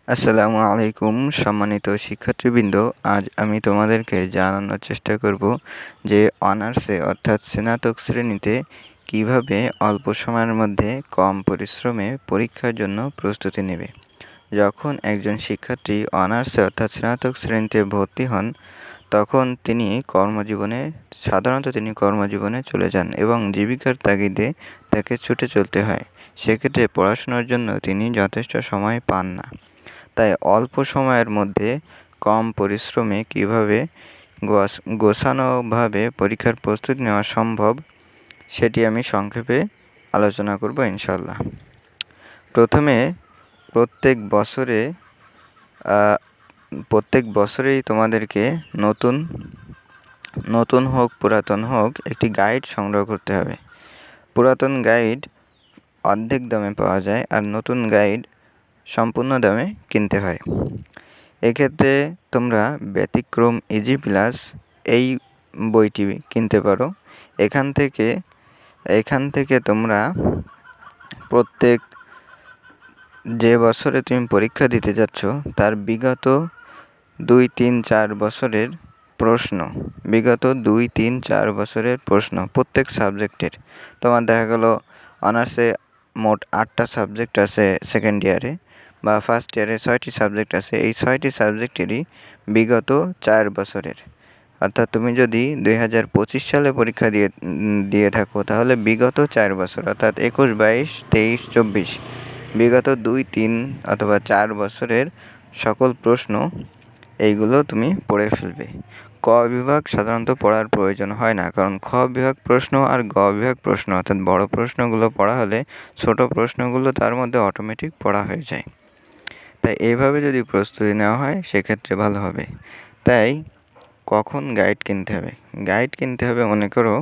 আসসালামু আলাইকুম সম্মানিত শিক্ষার্থীবৃন্দ। আজ আমি তোমাদেরকে জানানোর চেষ্টা করব যে অনার্সে অর্থাৎ স্নাতক শ্রেণীতে কিভাবে অল্প সময়ের মধ্যে কম পরিশ্রমে পরীক্ষার জন্য প্রস্তুতি নেবে। যখন একজন শিক্ষার্থী অনার্সে অর্থাৎ স্নাতক শ্রেণীতে ভর্তি হন, তখন সাধারণত তিনি কর্মজীবনে চলে যান এবং জীবিকার তাগিদে তাকে ছুটে চলতে হয়। সেক্ষেত্রে পড়াশোনার জন্য তিনি যথেষ্ট সময় পান না। তাই অল্প সময়ের মধ্যে কম পরিশ্রমে কীভাবে গোছানোভাবে পরীক্ষার প্রস্তুতি নেওয়া সম্ভব, সেটি আমি সংক্ষেপে আলোচনা করব ইনশাল্লাহ। প্রথমে প্রত্যেক বছরেই তোমাদেরকে নতুন হোক পুরাতন হোক একটি গাইড সংগ্রহ করতে হবে। পুরাতন গাইড অর্ধেক দামে পাওয়া যায় আর নতুন গাইড সম্পূর্ণ দামে কিনতে হয়। এক্ষেত্রে তোমরা ব্যতিক্রম ইজি প্লাস এই বইটি কিনতে পারো। এখান থেকে তোমরা প্রত্যেক যে বছরে তুমি পরীক্ষা দিতে যাচ্ছ তার বিগত 2-3-4 বছরের প্রশ্ন প্রত্যেক সাবজেক্টের। তোমার দেখা গেল অনার্সে মোট 8টা সাবজেক্ট আছে সেকেন্ড ইয়ারে, বা ফার্স্ট ইয়ারে 6টি সাবজেক্ট আছে। এই 6টি সাবজেক্টেরই বিগত 4 বছরের, অর্থাৎ তুমি যদি 2025 সালে পরীক্ষা দিয়ে থাকো তাহলে বিগত 4 বছর অর্থাৎ 21, 22, 23, 24 বিগত 2-3 অথবা 4 বছরের সকল প্রশ্ন এইগুলো তুমি পড়ে ফেলবে। ক বিভাগ সাধারণত পড়ার প্রয়োজন হয় না, কারণ খ বিভাগ প্রশ্ন আর গ বিভাগ প্রশ্ন অর্থাৎ বড় প্রশ্নগুলো পড়া হলে ছোট প্রশ্নগুলো তার মধ্যে অটোমেটিক পড়া হয়ে যায়। তাই এইভাবে যদি প্রস্তুতি নেওয়া হয় সেক্ষেত্রে ভালো হবে। তাই কখন গাইড কিনতে হবে? গাইড কিনতে হবে মনে করো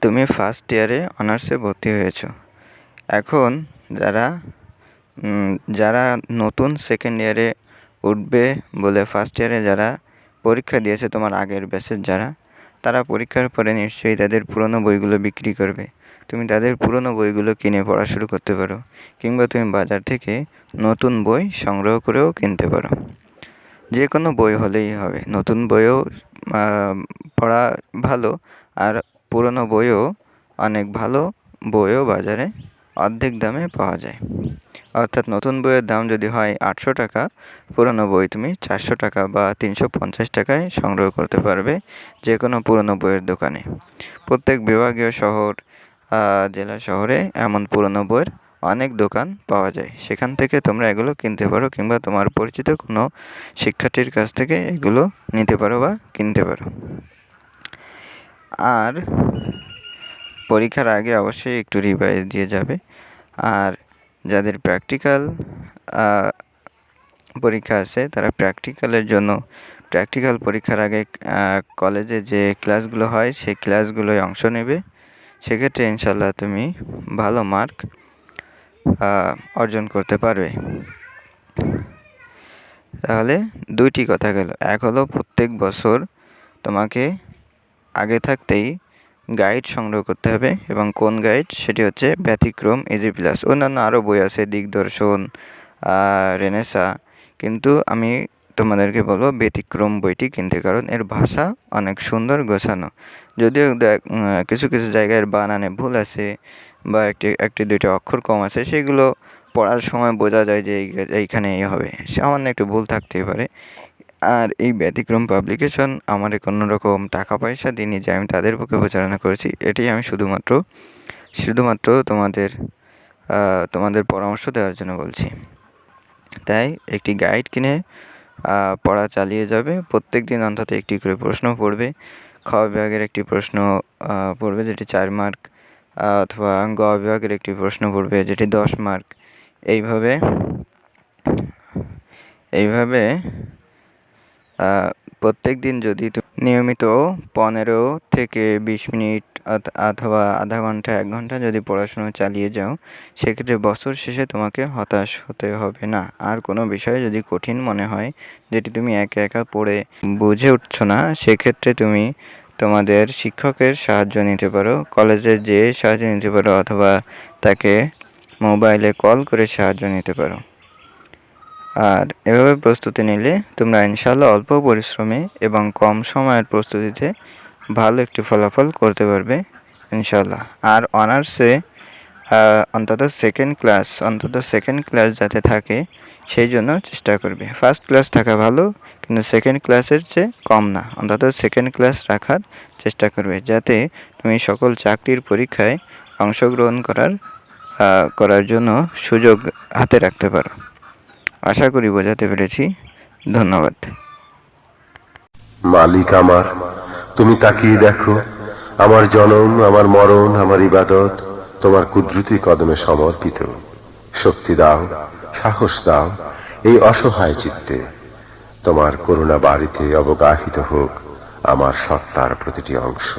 তুমি ফার্স্ট ইয়ারে অনার্সে ভর্তি হয়েছো। এখন যারা নতুন সেকেন্ড ইয়ারে উঠবে বলে ফার্স্ট ইয়ারে যারা পরীক্ষা দিয়েছে তোমার আগের ব্যাচের তারা পরীক্ষার পরে নিশ্চয়ই তাদের পুরনো বইগুলো বিক্রি করবে। তুমি তাদের পুরনো বইগুলো কিনে পড়া শুরু করতে পারো, কিংবা তুমি বাজার থেকে নতুন বই সংগ্রহ করেও কিনতে পারো। যে কোনো বই হলেই হবে। নতুন বইও পড়া ভালো, আর পুরনো বইও অনেক ভালো বইও বাজারে অর্ধেক দামে পাওয়া যায়। অর্থাৎ নতুন বইয়ের দাম যদি হয় 800 টাকা, পুরনো বই তুমি 400 টাকা বা 350 টাকায় সংগ্রহ করতে পারবে যে কোনো পুরনো বইয়ের দোকানে। প্রত্যেক বিভাগীয় জেলা শহরে এমন পুরনো বইয়ের অনেক দোকান পাওয়া যায়। সেখান থেকে তোমরা এগুলো কিনতে পারো, কিংবা তোমার পরিচিত কোনো শিক্ষার্থীর কাছ থেকে এগুলো নিতে পারো বা কিনতে পারো। আর পরীক্ষার আগে অবশ্যই একটু রিভাইজ দিয়ে যাবে। আর যাদের প্র্যাকটিক্যাল পরীক্ষা আছে তারা প্র্যাকটিক্যাল পরীক্ষার আগে কলেজে যে ক্লাসগুলো হয় সেই ক্লাসগুলোয় অংশ নেবে। সেক্ষেত্রে ইনশাল্লাহ তুমি ভালো মার্ক অর্জন করতে পারবে। তাহলে দুইটি কথা গেল। এক হলো প্রত্যেক বছর তোমাকে আগে থাকতেই গাইড সংগ্রহ করতে হবে, এবং কোন গাইড সেটি হচ্ছে ব্যতিক্রম ইজি প্লাস। অন্যান্য আরও বই আছে, দিগদর্শন, রেনেসা, কিন্তু আমি তোমাদেরকে বলবো ব্যতিক্রম বইটি কিনতে, কারণ এর ভাষা অনেক সুন্দর গোছানো। যদিও কিছু জায়গায় বানানে ভুল আছে বা একটি দুইটি অক্ষর কম আছে, সেগুলো পড়ার সময় বোঝা যায় যে এইখানে এই হবে, সামান্য একটু ভুল থাকতেই পারে। আর এই ব্যতিক্রম পাবলিকেশন আমার কোনো রকম টাকা পয়সা দিইনি যে আমি তাদের পক্ষে প্রচারণা করেছি। এটি আমি শুধুমাত্র তোমাদের পরামর্শ দেওয়ার জন্য বলছি। তাই একটি গাইড কিনে পড়া চালিয়ে যাবে। প্রত্যেক দিন অন্তত একটি করে প্রশ্ন পড়বে। খ বিভাগের একটি প্রশ্ন পড়বে যেটি 4 মার্ক, অথবা গ বিভাগের একটি প্রশ্ন পড়বে যেটি 10 মার্ক। এইভাবে প্রত্যেক দিন যদি নিয়মিত 15 থেকে 20 মিনিট অথবা আধা ঘন্টা 1 ঘন্টা যদি পড়াশোনা চালিয়ে যাও, সেক্ষেত্রে বছর শেষে তোমাকে হতাশ হতে হবে না। আর কোনো বিষয় যদি কঠিন মনে হয়, যেটি তুমি একা পড়ে বুঝে উঠছো না, সেক্ষেত্রে তুমি তোমাদের শিক্ষকের সাহায্য নিতে পারো, কলেজে যেয়ে সাহায্য নিতে পারো, অথবা তাকে মোবাইলে কল করে সাহায্য নিতে পারো। আর এভাবে প্রস্তুতি নিলে তোমরা ইনশাআল্লাহ অল্প পরিশ্রমে এবং কম সময়ের প্রস্তুতিতে ভালো একটি ফলাফল করতে পারবে ইনশাআল্লাহ। আর অনার্সে অন্তত সেকেন্ড ক্লাস যাতে থাকে সেই জন্য চেষ্টা করবে। ফার্স্ট ক্লাস থাকা ভালো, কিন্তু সেকেন্ড ক্লাসের চেয়ে কম না, অন্তত সেকেন্ড ক্লাস রাখার চেষ্টা করবে, যাতে তুমি সকল চাকরির পরীক্ষায় অংশগ্রহণ করার জন্য সুযোগ হাতে রাখতে পারো। আশা করি বোঝাতে পেরেছি। ধন্যবাদ। মালিক আমার, তুমি তাকিয়ে দেখো, আমার জনম, আমার মরণ, আমার ইবাদত তোমার কুদরতি কদমে সমর্পিত। শক্তি দাও, সাহস দাও এই অসহায় চিত্তে। তোমার করুণা বাড়িতে অবগাহিত হোক আমার সত্তার প্রতিটি অংশ।